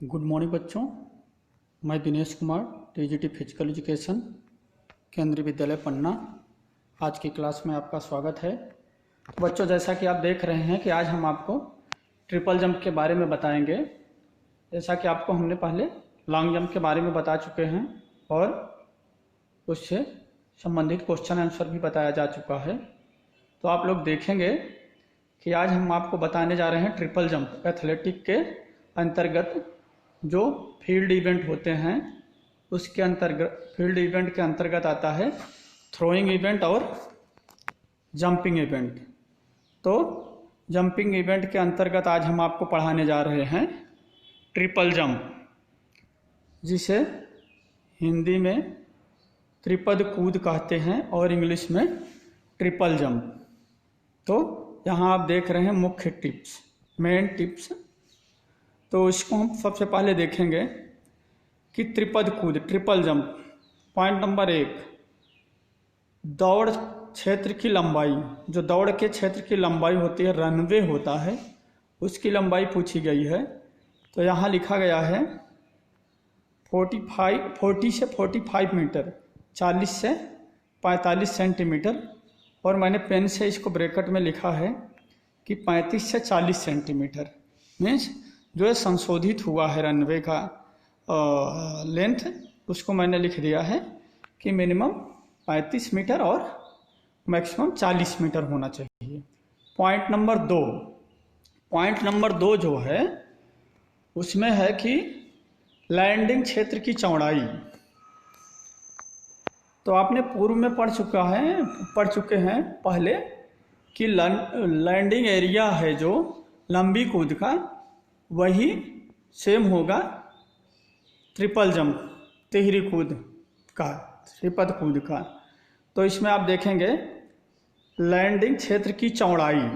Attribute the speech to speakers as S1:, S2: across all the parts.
S1: Good morning बच्चों, मैं Dinesh Kumar, TGT physical education, केंद्रीय विद्यालय पन्ना। आज की क्लास में आपका स्वागत है। बच्चों, जैसा कि आप देख रहे हैं कि आज हम आपको ट्रिपल जंप के बारे में बताएंगे। जैसा कि आपको हमने पहले लॉन्ग जंप के बारे में बता चुके हैं और उससे संबंधित क्वेश्चन आंसर भी बताया जा चुका है। तो आप लोग देखेंगे कि आज हम आपको बताने जा रहे हैं ट्रिपल जंप। एथलेटिक के अंतर्गत जो फील्ड इवेंट होते हैं उसके अंतर्गत, फील्ड इवेंट के अंतर्गत आता है थ्रोइंग इवेंट और जंपिंग इवेंट। तो जंपिंग इवेंट के अंतर्गत आज हम आपको पढ़ाने जा रहे हैं ट्रिपल जंप, जिसे हिंदी में त्रिपद कूद कहते हैं और इंग्लिश में ट्रिपल जंप। तो यहाँ आप देख रहे हैं मुख्य टिप्स, मेन टिप्स। तो इसको हम सबसे पहले देखेंगे कि त्रिपद कूद, ट्रिपल जंप। पॉइंट नंबर 1, दौड़ क्षेत्र की लंबाई। जो दौड़ के क्षेत्र की लंबाई होती है, रनवे होता है, उसकी लंबाई पूछी गई है। तो यहाँ लिखा गया है 40 से 45 मीटर, 40 से 45 सेंटीमीटर। और मैंने पेन से इसको ब्रैकेट में लिखा है कि 35 से 40 सेंटीमीटर। मीन्स जो है संशोधित हुआ है रनवे का लेंथ, उसको मैंने लिख दिया है कि मिनिमम 35 मीटर और मैक्सिमम 40 मीटर होना चाहिए। पॉइंट नंबर 2 जो है उसमें है कि लैंडिंग क्षेत्र की चौड़ाई। तो आपने पूर्व में पढ़ चुके हैं पहले कि लैंडिंग एरिया है जो लंबी कूद का, वही सेम होगा ट्रिपल जंप, तिहरी कूद का, त्रिपद कूद का। तो इसमें आप देखेंगे लैंडिंग क्षेत्र की चौड़ाई,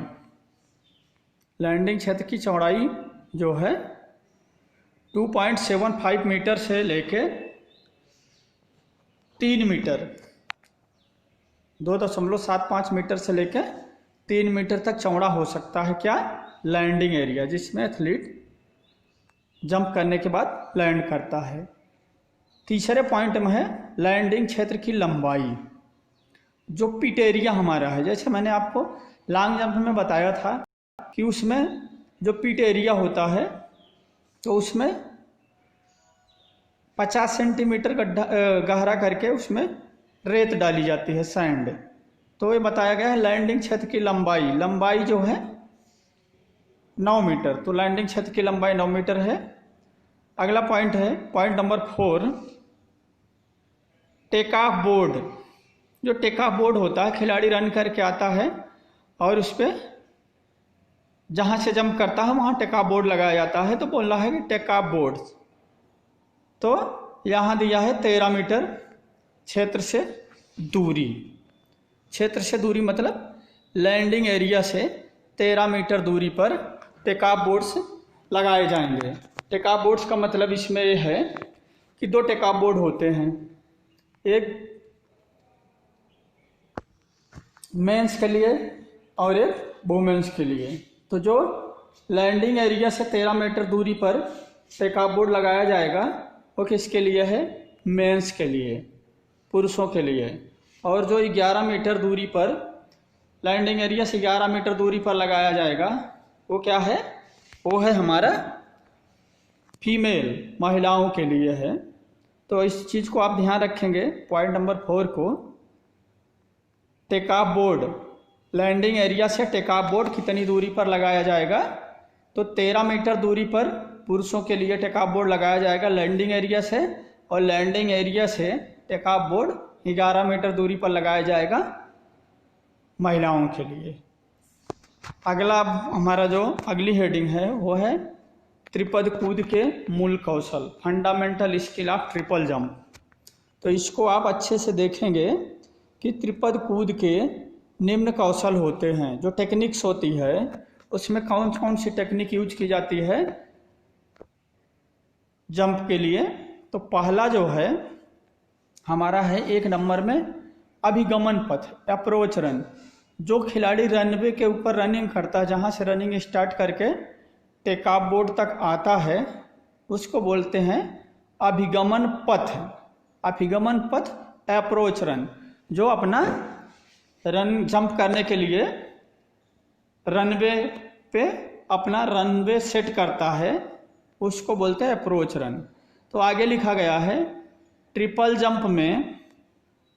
S1: लैंडिंग क्षेत्र की चौड़ाई जो है 2.75 मीटर से लेके 3 मीटर, 2.75 मीटर से लेके 3 मीटर तक चौड़ा हो सकता है। क्या? लैंडिंग एरिया, जिसमें एथलीट जंप करने के बाद लैंड करता है। तीसरे पॉइंट में है लैंडिंग क्षेत्र की लंबाई, जो पिट एरिया हमारा है। जैसे मैंने आपको लॉन्ग जंप में बताया था कि उसमें जो पिट एरिया होता है तो उसमें 50 सेंटीमीटर गहरा करके उसमें रेत डाली जाती है, सैंड। तो ये बताया गया है लैंडिंग क्षेत्र की लंबाई जो है 9 मीटर। तो लैंडिंग क्षेत्र की लंबाई 9 मीटर है। अगला पॉइंट है point number 4, take off board. जो टेक ऑफ बोर्ड होता है, खिलाड़ी रन करके आता है और उस पर जहाँ से जंप करता है वहाँ टेक ऑफ बोर्ड लगाया जाता है। तो बोल रहा है कि टेक ऑफ बोर्ड। तो यहाँ दिया है 13 मीटर क्षेत्र से दूरी। क्षेत्र से दूरी मतलब लैंडिंग एरिया से 13 मीटर दूरी पर टेक ऑफ बोर्ड्स लगाए जाएंगे। टेक ऑफ बोर्ड्स का मतलब इसमें यह है कि 2 टेक ऑफ बोर्ड होते हैं, एक मेंस के लिए और एक वुमेन्स के लिए। तो जो लैंडिंग एरिया से 13 मीटर दूरी पर टेक ऑफ बोर्ड लगाया जाएगा वो किसके लिए है? मेंस के लिए, पुरुषों के लिए। और जो 11 मीटर दूरी पर, लैंडिंग एरिया से 11 मीटर दूरी पर लगाया जाएगा, वो क्या है? वो है हमारा फीमेल, महिलाओं के लिए है। तो इस चीज़ को आप ध्यान रखेंगे। पॉइंट नंबर 4 को, take off board, landing area से टेक ऑफ बोर्ड कितनी दूरी पर लगाया जाएगा? तो 13 मीटर दूरी पर पुरुषों के लिए टेक ऑफ बोर्ड लगाया जाएगा लैंडिंग एरिया से, और लैंडिंग एरिया से टेक ऑफ बोर्ड 11 मीटर दूरी पर लगाया जाएगा महिलाओं के लिए। अगला हमारा जो अगली हेडिंग है वो है त्रिपद कूद के मूल कौशल, fundamental skill of triple jump. तो इसको आप अच्छे से देखेंगे कि त्रिपद कूद के निम्न कौशल होते हैं, जो टेक्निक्स होती है उसमें कौन कौन सी टेक्निक यूज की जाती है जंप के लिए। तो पहला जो है हमारा है 1 नंबर में अभिगमन पथ, अप्रोच रन। जो खिलाड़ी रनवे के ऊपर रनिंग करता है, जहाँ से रनिंग स्टार्ट करके टेक ऑफ बोर्ड तक आता है, उसको बोलते हैं अभिगमन पथ। अभिगमन पथ अप्रोच रन, जो अपना रन जंप करने के लिए रनवे पे अपना रनवे सेट करता है, उसको बोलते हैं अप्रोच रन। तो आगे लिखा गया है ट्रिपल जंप में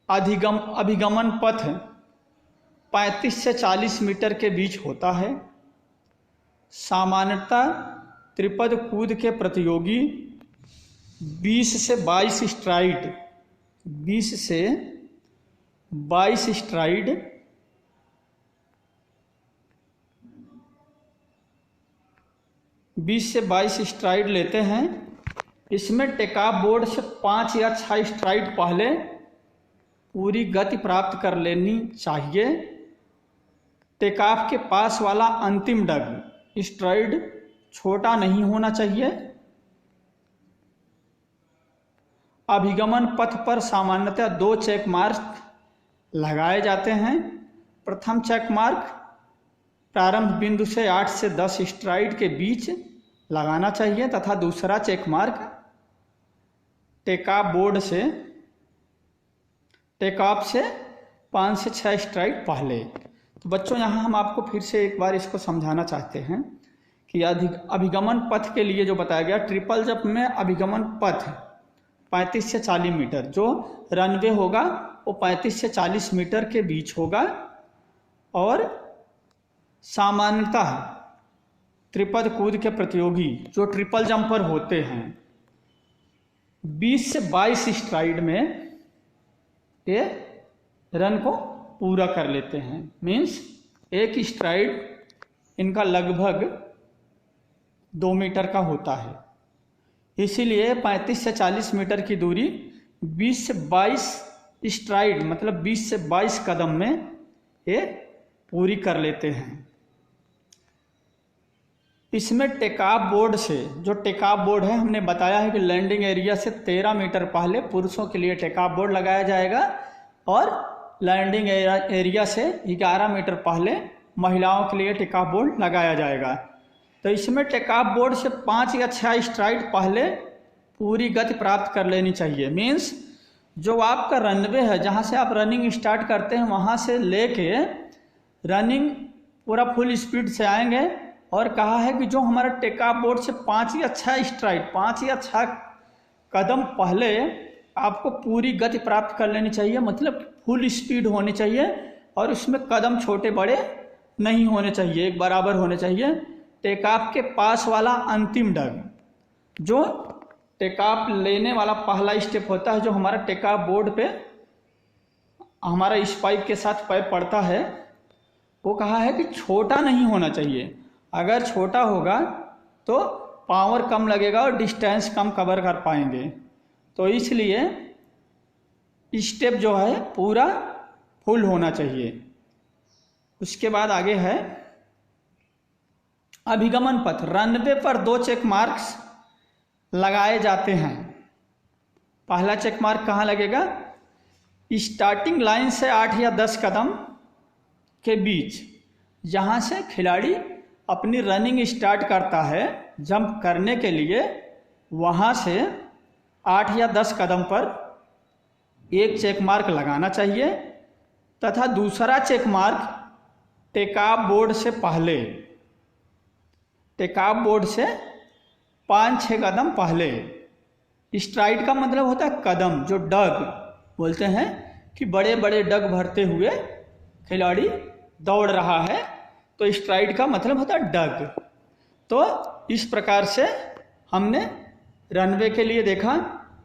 S1: अभिगमन पथ 35 से 40 मीटर के बीच होता है। सामान्यतः त्रिपद कूद के प्रतियोगी 20 से 22 स्ट्राइड 20 से 22 स्ट्राइड लेते हैं। इसमें टेकऑफ बोर्ड से 5 या 6 स्ट्राइड पहले पूरी गति प्राप्त कर लेनी चाहिए। टेकऑफ के पास वाला अंतिम डग स्ट्राइड छोटा नहीं होना चाहिए। अभिगमन पथ पर सामान्यतः 2 चेक मार्क लगाए जाते हैं। प्रथम चेक मार्क प्रारंभ बिंदु से 8 से 10 स्ट्राइड के बीच लगाना चाहिए तथा दूसरा चेक मार्क टेकऑफ बोर्ड से टेकऑफ से 5 से 6 स्ट्राइड पहले। तो बच्चों यहाँ हम आपको फिर से एक बार इसको समझाना चाहते हैं कि अभिगमन पथ के लिए जो बताया गया, ट्रिपल जंप में अभिगमन पथ 35 से 40 मीटर, जो रनवे होगा वो 35 से 40 मीटर के बीच होगा। और सामान्यतः त्रिपद कूद के प्रतियोगी जो ट्रिपल जंपर होते हैं 20 से 22 स्ट्राइड में ये रन को पूरा कर लेते हैं। मीन्स एक स्ट्राइड इनका लगभग 2 मीटर का होता है, इसीलिए 35 से 40 मीटर की दूरी 20 से 22 स्ट्राइड मतलब 20 से 22 कदम में ये पूरी कर लेते हैं। इसमें टेकऑफ बोर्ड से, जो टेकऑफ बोर्ड है हमने बताया है कि लैंडिंग एरिया से 13 मीटर पहले पुरुषों के लिए टेकऑफ बोर्ड लगाया जाएगा और लैंडिंग एरिया से 11 मीटर पहले महिलाओं के लिए टेकऑफ बोर्ड लगाया जाएगा। तो इसमें टेकऑफ बोर्ड से 5 या 6 स्ट्राइड पहले पूरी गति प्राप्त कर लेनी चाहिए। मीन्स जो आपका रनवे है, जहाँ से आप रनिंग स्टार्ट करते हैं, वहाँ से लेके रनिंग पूरा फुल स्पीड से आएंगे। और कहा है कि जो हमारा टेकऑफ बोर्ड से 5 या 6 स्ट्राइड 5 या 6 कदम पहले आपको पूरी गति प्राप्त कर लेनी चाहिए, मतलब फुल स्पीड होनी चाहिए और उसमें कदम छोटे बड़े नहीं होने चाहिए, एक बराबर होने चाहिए। टेकऑफ के पास वाला अंतिम डग, जो टेकऑफ लेने वाला पहला स्टेप होता है, जो हमारा टेकऑफ बोर्ड पे हमारा इस पाइप के साथ पाइप पड़ता है, वो कहा है कि छोटा नहीं होना चाहिए। अगर छोटा होगा तो पावर कम लगेगा और डिस्टेंस कम कवर कर पाएंगे। तो इसलिए स्टेप जो है पूरा फुल होना चाहिए। उसके बाद आगे है अभिगमन पथ। रनवे पर 2 चेक मार्क्स लगाए जाते हैं। पहला चेक मार्क कहाँ लगेगा? स्टार्टिंग लाइन से 8 या 10 कदम के बीच, जहाँ से खिलाड़ी अपनी रनिंग स्टार्ट करता है जंप करने के लिए, वहाँ से 8 या 10 कदम पर एक चेक मार्क लगाना चाहिए तथा दूसरा चेक मार्क टेकऑफ बोर्ड से पहले, टेकऑफ बोर्ड से 5-6 कदम पहले। स्ट्राइड का मतलब होता है कदम, जो डग बोलते हैं कि बड़े बड़े डग भरते हुए खिलाड़ी दौड़ रहा है, तो स्ट्राइड का मतलब होता है डग। तो इस प्रकार से हमने रनवे के लिए देखा।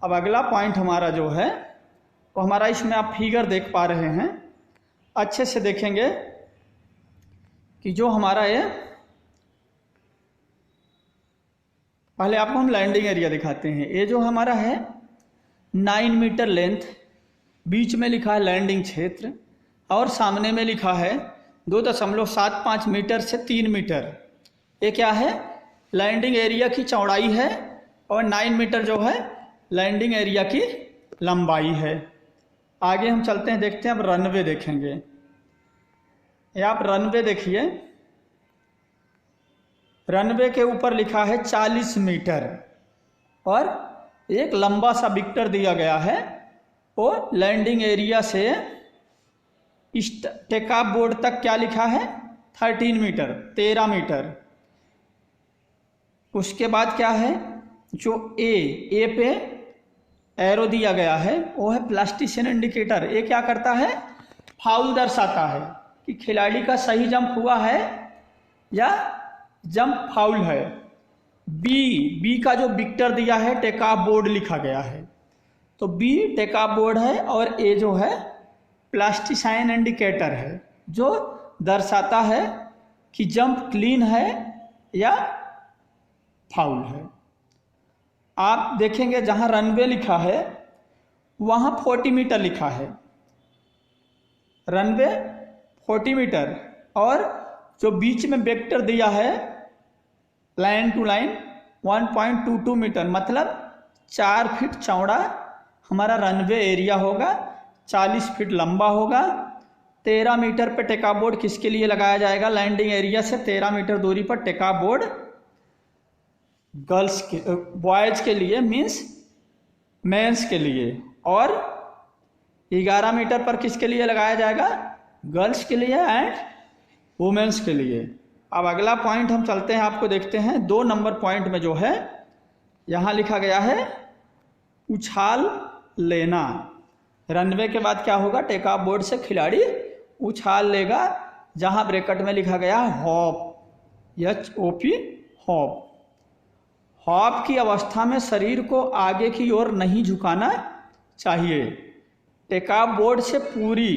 S1: अब अगला पॉइंट हमारा जो है वो हमारा, इसमें आप फिगर देख पा रहे हैं, अच्छे से देखेंगे कि जो हमारा ये, पहले आपको हम लैंडिंग एरिया दिखाते हैं। ये जो हमारा है 9 मीटर लेंथ, बीच में लिखा है लैंडिंग क्षेत्र और सामने में लिखा है 2.75 मीटर से 3 मीटर। ये क्या है? लैंडिंग एरिया की चौड़ाई है और 9 मीटर जो है लैंडिंग एरिया की लंबाई है। आगे हम चलते हैं, देखते हैं। अब रनवे देखेंगे। ये आप रनवे देखिए, रनवे के ऊपर लिखा है 40 मीटर। और एक लंबा सा विक्टर दिया गया है, और लैंडिंग एरिया से टेक ऑफ बोर्ड तक क्या लिखा है 13 मीटर, 13 मीटर। उसके बाद क्या है, जो ए पे एरो दिया गया है वो है प्लास्टिशियन इंडिकेटर। ये क्या करता है, फाउल दर्शाता है कि खिलाड़ी का सही जंप हुआ है या जंप फाउल है। बी का जो विक्टर दिया है टेक ऑफ बोर्ड लिखा गया है, तो बी टेक ऑफ बोर्ड है, और ए जो है प्लास्टिशियन इंडिकेटर है जो दर्शाता है कि जंप क्लीन है या फाउल है। आप देखेंगे जहां रनवे लिखा है वहां 40 मीटर लिखा है, रनवे 40 मीटर, और जो बीच में वेक्टर दिया है लाइन टू लाइन 1.22 मीटर, मतलब 4 फीट चौड़ा हमारा रनवे एरिया होगा, 40 फीट लंबा होगा। 13 मीटर पे टेक ऑफ बोर्ड किसके लिए लगाया जाएगा, लैंडिंग एरिया से 13 मीटर दूरी पर टेक ऑफ बोर्ड गर्ल्स के, बॉयज के लिए मीन्स मेंस के लिए, और 11 मीटर पर किसके लिए लगाया जाएगा, गर्ल्स के लिए एंड वुमेन्स के लिए। अब अगला पॉइंट हम चलते हैं, आपको देखते हैं 2 नंबर पॉइंट में जो है यहाँ लिखा गया है उछाल लेना। रनवे के बाद क्या होगा, टेक ऑफ बोर्ड से खिलाड़ी उछाल लेगा, जहां ब्रैकेट में लिखा गया हॉप, HOP, हॉप। हॉप की अवस्था में शरीर को आगे की ओर नहीं झुकाना चाहिए। टेक ऑफ बोर्ड से पूरी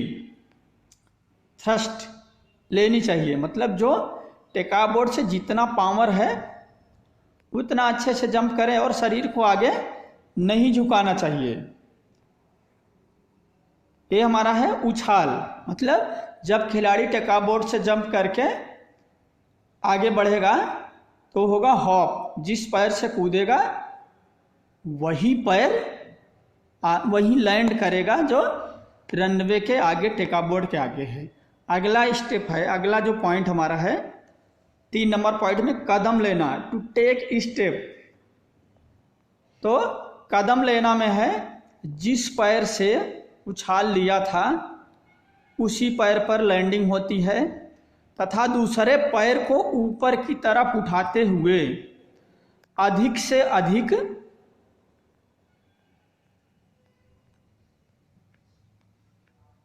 S1: थ्रस्ट लेनी चाहिए, मतलब जो टेक ऑफ बोर्ड से जितना पावर है उतना अच्छे से जंप करें और शरीर को आगे नहीं झुकाना चाहिए। ये हमारा है उछाल, मतलब जब खिलाड़ी टेक ऑफ बोर्ड से जंप करके आगे बढ़ेगा तो होगा हॉप, जिस पैर से कूदेगा वही पैर वही लैंड करेगा जो रनवे के आगे टेक ऑफ बोर्ड के आगे है। अगला स्टेप है, अगला जो पॉइंट हमारा है 3 नंबर पॉइंट में कदम लेना, टू टेक स्टेप। तो कदम लेना में है जिस पैर से उछाल लिया था उसी पैर पर लैंडिंग होती है, तथा दूसरे पैर को ऊपर की तरफ उठाते हुए अधिक से अधिक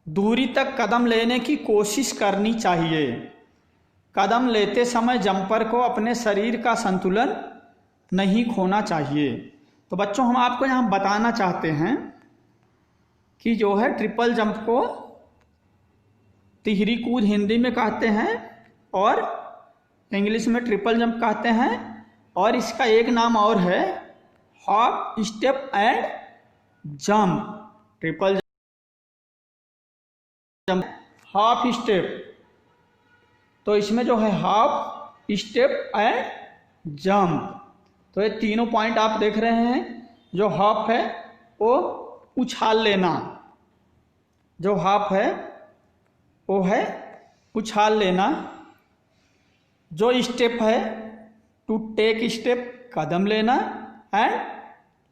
S1: दूरी तक कदम लेने की कोशिश करनी चाहिए। कदम लेते समय जंपर को अपने शरीर का संतुलन नहीं खोना चाहिए। तो बच्चों हम आपको यहाँ बताना चाहते हैं कि जो है ट्रिपल जंप को तिहरी कूद हिंदी में कहते हैं और इंग्लिश में ट्रिपल जंप कहते हैं, और इसका एक नाम और है hop step and jump. Triple jump, half step, तो इसमें जो है हाफ स्टेप एंड जंप। तो ये तीनों पॉइंट आप देख रहे हैं। जो हाफ है वो उछाल लेना, जो हाफ है वो है उछाल लेना, जो स्टेप है टू टेक स्टेप कदम लेना, एंड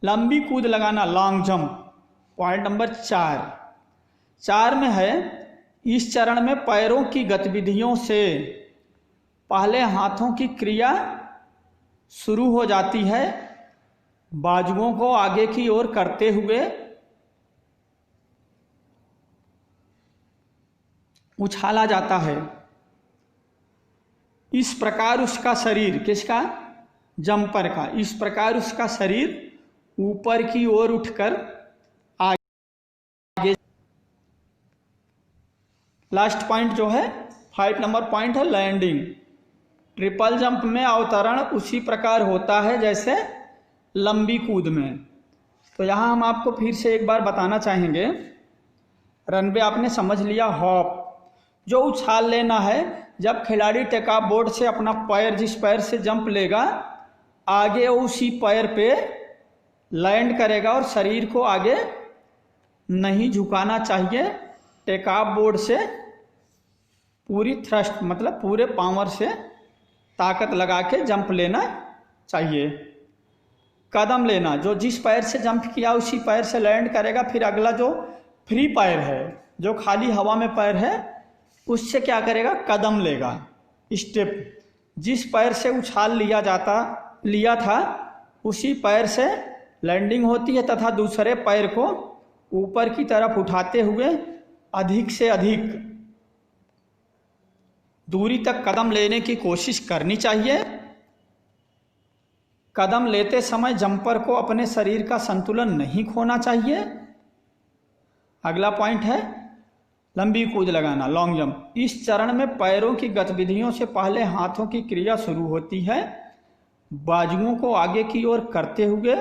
S1: लंबी कूद लगाना लॉन्ग जंप। पॉइंट नंबर 4 में है इस चरण में पैरों की गतिविधियों से पहले हाथों की क्रिया शुरू हो जाती है। बाजुओं को आगे की ओर करते हुए उछाला जाता है। इस प्रकार उसका शरीर, किसका, जंपर का, इस प्रकार उसका शरीर ऊपर की ओर उठकर आगे। लास्ट पॉइंट जो है 5 नंबर पॉइंट है लैंडिंग। ट्रिपल जंप में अवतरण उसी प्रकार होता है जैसे लंबी कूद में। तो यहाँ हम आपको फिर से एक बार बताना चाहेंगे। रनवे आपने समझ लिया। हॉप जो उछाल लेना है, जब खिलाड़ी टेक ऑफ बोर्ड से अपना पैर, जिस पैर से जंप लेगा आगे उसी पैर पे लैंड करेगा और शरीर को आगे नहीं झुकाना चाहिए। टेक ऑफ बोर्ड से पूरी थ्रस्ट, मतलब पूरे पावर से ताकत लगा के जंप लेना चाहिए। कदम लेना, जो जिस पैर से जंप किया उसी पैर से लैंड करेगा। फिर अगला जो फ्री पैर है, जो खाली हवा में पैर है, उससे क्या करेगा, कदम लेगा। स्टेप, जिस पैर से उछाल लिया था उसी पैर से लैंडिंग होती है तथा दूसरे पैर को ऊपर की तरफ उठाते हुए अधिक से अधिक दूरी तक कदम लेने की कोशिश करनी चाहिए। कदम लेते समय जंपर को अपने शरीर का संतुलन नहीं खोना चाहिए। अगला पॉइंट है लंबी कूद लगाना, लॉन्ग जंप। इस चरण में पैरों की गतिविधियों से पहले हाथों की क्रिया शुरू होती है। बाजुओं को आगे की ओर करते हुए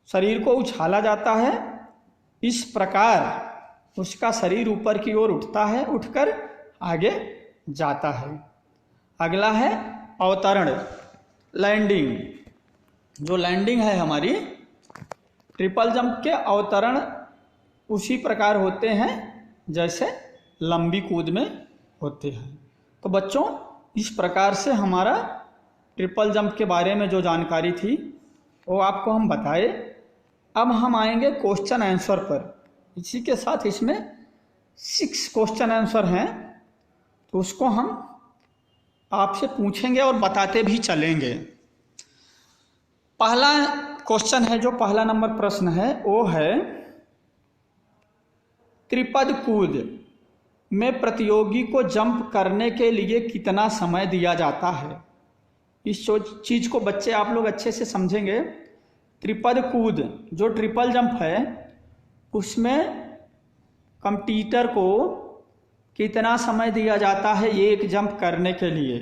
S1: शरीर को उछाला जाता है। इस प्रकार उसका शरीर ऊपर की ओर उठता है, उठकर आगे जाता है। अगला है अवतरण, लैंडिंग। जो लैंडिंग है हमारी, ट्रिपल जंप के अवतरण उसी प्रकार होते हैं जैसे लंबी कूद में होते हैं। तो बच्चों, इस प्रकार से हमारा ट्रिपल जंप के बारे में जो जानकारी थी वो आपको हम बताए। अब हम आएंगे क्वेश्चन आंसर पर। इसी के साथ इसमें 6 क्वेश्चन आंसर हैं, तो उसको हम आपसे पूछेंगे और बताते भी चलेंगे। पहला क्वेश्चन है, जो पहला नंबर प्रश्न है वो है, त्रिपद कूद में प्रतियोगी को जंप करने के लिए कितना समय दिया जाता है। इस चीज को बच्चे आप लोग अच्छे से समझेंगे। त्रिपद कूद जो ट्रिपल जंप है उसमें कंपटीटर को कितना समय दिया जाता है एक जंप करने के लिए।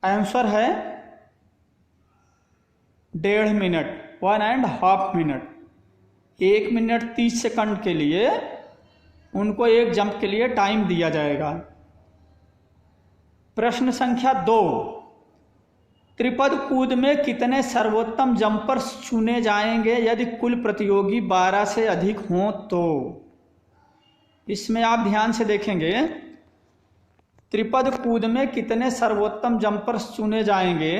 S1: आंसर है 1.5 मिनट, 1.5 मिनट। 1 मिनट 30 सेकंड के लिए उनको एक जंप के लिए टाइम दिया जाएगा। प्रश्न संख्या 2, त्रिपद कूद में कितने सर्वोत्तम जंपर्स चुने जाएंगे यदि कुल प्रतियोगी 12 से अधिक हों तो। इसमें आप ध्यान से देखेंगे, त्रिपद कूद में कितने सर्वोत्तम जंपर्स चुने जाएंगे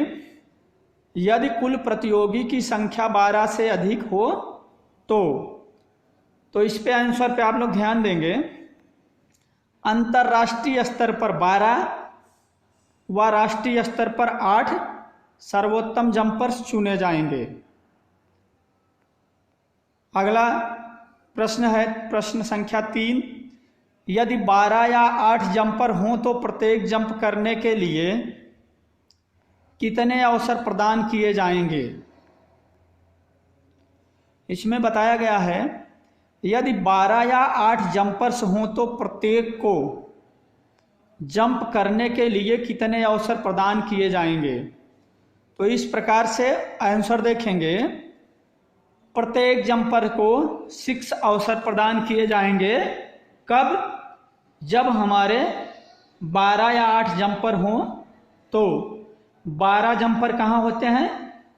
S1: यदि कुल प्रतियोगी की संख्या 12 से अधिक हो तो इस पे आंसर पे आप लोग ध्यान देंगे। अंतरराष्ट्रीय स्तर पर 12 व राष्ट्रीय स्तर पर 8 सर्वोत्तम जंपर्स चुने जाएंगे। अगला प्रश्न है प्रश्न संख्या 3, यदि 12 या 8 जंपर हों तो प्रत्येक जंप करने के लिए कितने अवसर प्रदान किए जाएंगे। इसमें बताया गया है, यदि 12 या 8 जंपर्स हों तो प्रत्येक को जंप करने के लिए कितने अवसर प्रदान किए जाएंगे। तो इस प्रकार से आंसर देखेंगे, प्रत्येक जंपर को 6 अवसर प्रदान किए जाएंगे। कब? जब हमारे 12 या 8 जंपर हों तो 12 जंपर कहाँ होते हैं,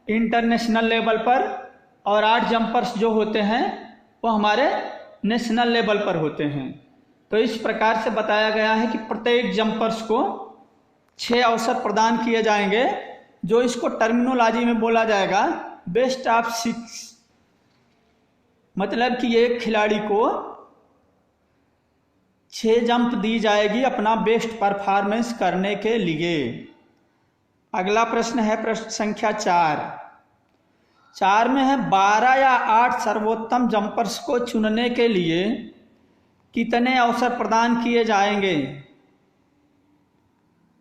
S1: इंटरनेशनल लेवल पर, और 8 जंपर्स जो होते हैं वो हमारे नेशनल लेवल पर होते हैं। तो इस प्रकार से बताया गया है कि प्रत्येक जंपर्स को 6 अवसर प्रदान किए जाएंगे, जो इसको टर्मिनोलॉजी में बोला जाएगा बेस्ट ऑफ 6। मतलब कि एक खिलाड़ी को 6 जंप दी जाएगी अपना बेस्ट परफॉर्मेंस करने के लिए। अगला प्रश्न है प्रश्न संख्या 4 में है, 12 या 8 सर्वोत्तम जंपर्स को चुनने के लिए कितने अवसर प्रदान किए जाएंगे।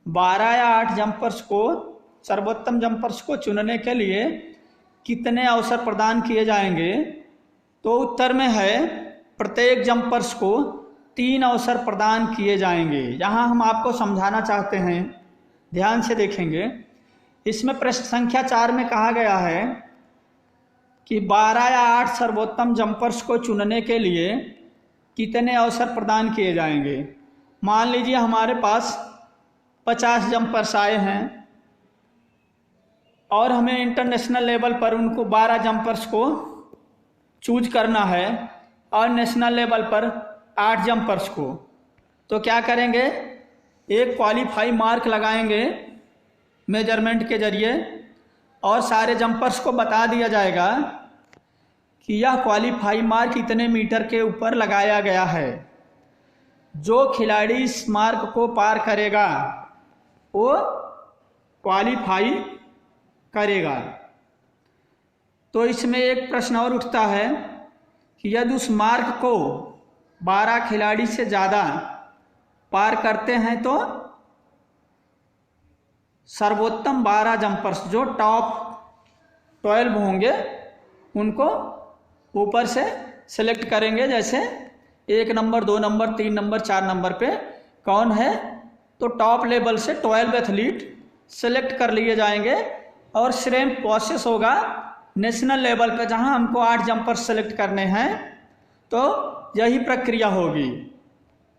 S1: 12 या 8 जंपर्स को, सर्वोत्तम जंपर्स को चुनने के लिए कितने अवसर प्रदान किए जाएंगे। तो उत्तर में है, प्रत्येक जंपर्स को 3 अवसर प्रदान किए जाएंगे। यहाँ हम आपको समझाना चाहते हैं, ध्यान से देखेंगे। इसमें प्रश्न संख्या 4 में कहा गया है कि 12 या 8 सर्वोत्तम जंपर्स को चुनने के लिए कितने अवसर प्रदान किए जाएंगे। मान लीजिए हमारे पास 50 जंपर्स आए हैं और हमें इंटरनेशनल लेवल पर उनको 12 जंपर्स को चूज करना है और नेशनल लेवल पर 8 जंपर्स को। तो क्या करेंगे, एक क्वालीफाई मार्क लगाएंगे मेजरमेंट के जरिए और सारे जंपर्स को बता दिया जाएगा कि यह क्वालिफाई मार्क इतने मीटर के ऊपर लगाया गया है। जो खिलाड़ी इस मार्क को पार करेगा वो क्वालिफाई करेगा। तो इसमें एक प्रश्न और उठता है कि यदि उस मार्क को 12 खिलाड़ी से ज़्यादा पार करते हैं तो सर्वोत्तम 12 जंपर्स जो टॉप 12 होंगे उनको ऊपर से सेलेक्ट करेंगे। जैसे 1 नंबर, 2 नंबर, 3 नंबर, 4 नंबर पे कौन है तो टॉप लेवल से 12 एथलीट सेलेक्ट कर लिए जाएंगे और सेम प्रोसेस होगा नेशनल लेवल पे, जहां हमको 8 जंपर सेलेक्ट करने हैं तो यही प्रक्रिया होगी।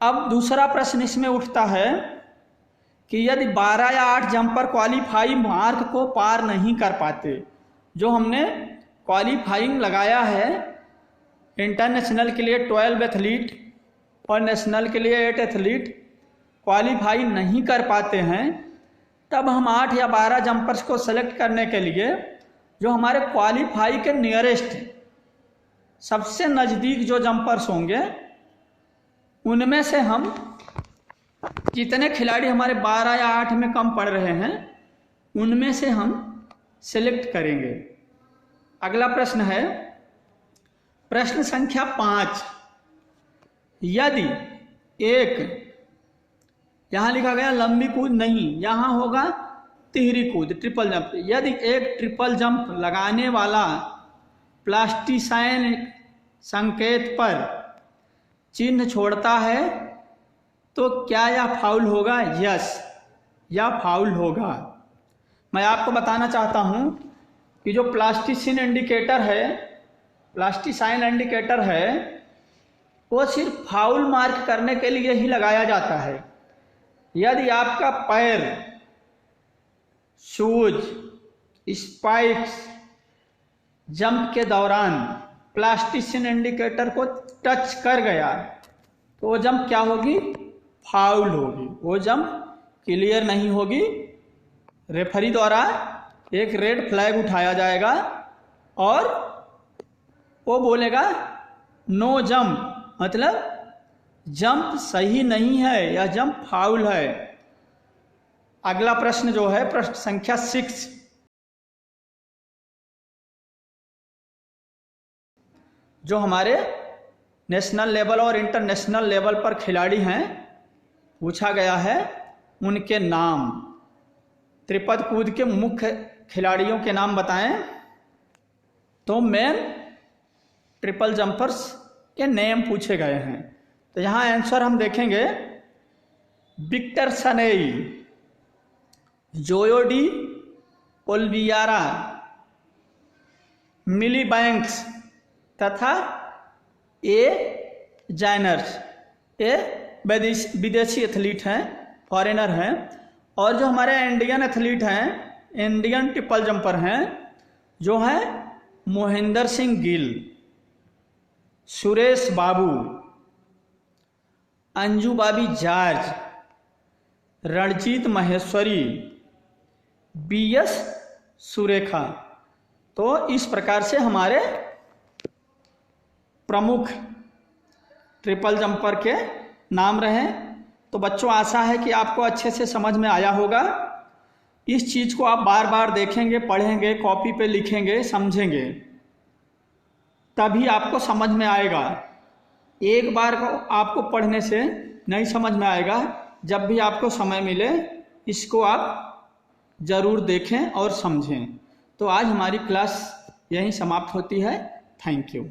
S1: अब दूसरा प्रश्न इसमें उठता है कि यदि 12 या 8 जंपर क्वालिफाई मार्क को पार नहीं कर पाते, जो हमने क्वालिफाइंग लगाया है इंटरनेशनल के लिए 12 एथलीट और नेशनल के लिए 8 एथलीट क्वालिफाई नहीं कर पाते हैं, तब हम 8 या 12 जंपर्स को सेलेक्ट करने के लिए जो हमारे क्वालिफाई के नियरेस्ट सबसे नज़दीक जो जंपर्स होंगे उनमें से हम जितने खिलाड़ी हमारे 12 या 8 में कम पड़ रहे हैं उनमें से हम सेलेक्ट करेंगे। अगला प्रश्न है प्रश्न संख्या 5। यदि एक, यहां लिखा गया लंबी कूद नहीं, यहां होगा तिहरी कूद, ट्रिपल जंप। यदि एक ट्रिपल जंप लगाने वाला प्लास्टिसाइन संकेत पर चिन्ह छोड़ता है तो क्या यह फाउल होगा? यस, यह फाउल होगा। मैं आपको बताना चाहता हूं कि जो प्लास्टिसाइन इंडिकेटर है वो सिर्फ फाउल मार्क करने के लिए ही लगाया जाता है। यदि आपका पैर शूज, स्पाइक्स जंप के दौरान प्लास्टिसाइन इंडिकेटर को टच कर गया तो वो जंप क्या होगी? फाउल होगी, वो जंप क्लियर नहीं होगी। रेफरी द्वारा एक रेड फ्लैग उठाया जाएगा और वो बोलेगा नो जंप, मतलब जंप सही नहीं है या जंप फाउल है। अगला प्रश्न जो है प्रश्न संख्या 6। जो हमारे नेशनल लेवल और इंटरनेशनल लेवल पर खिलाड़ी हैं पूछा गया है उनके नाम। त्रिपद कूद के मुख्य खिलाड़ियों के नाम बताएं। तो मेन ट्रिपल जंपर्स के नेम पूछे गए हैं। तो यहाँ आंसर हम देखेंगे विक्टर सनेई, जोयो डी ओलिवेरा, मिली बैंक्स तथा ए जैनर्स। ये विदेशी एथलीट हैं, फॉरेनर हैं। और जो हमारे इंडियन एथलीट हैं, इंडियन ट्रिपल जंपर हैं, जो हैं मोहिंदर सिंह गिल, सुरेश बाबू, अंजू बाबी जॉर्ज, रणजीत महेश्वरी, बीएस सुरेखा। तो इस प्रकार से हमारे प्रमुख ट्रिपल जंपर के नाम रहे। तो बच्चों आशा है कि आपको अच्छे से समझ में आया होगा। इस चीज़ को आप बार बार देखेंगे, पढ़ेंगे, कॉपी पे लिखेंगे, समझेंगे, तभी आपको समझ में आएगा। एक बार को आपको पढ़ने से नहीं समझ में आएगा। जब भी आपको समय मिले इसको आप ज़रूर देखें और समझें। तो आज हमारी क्लास यहीं समाप्त होती है। Thank you.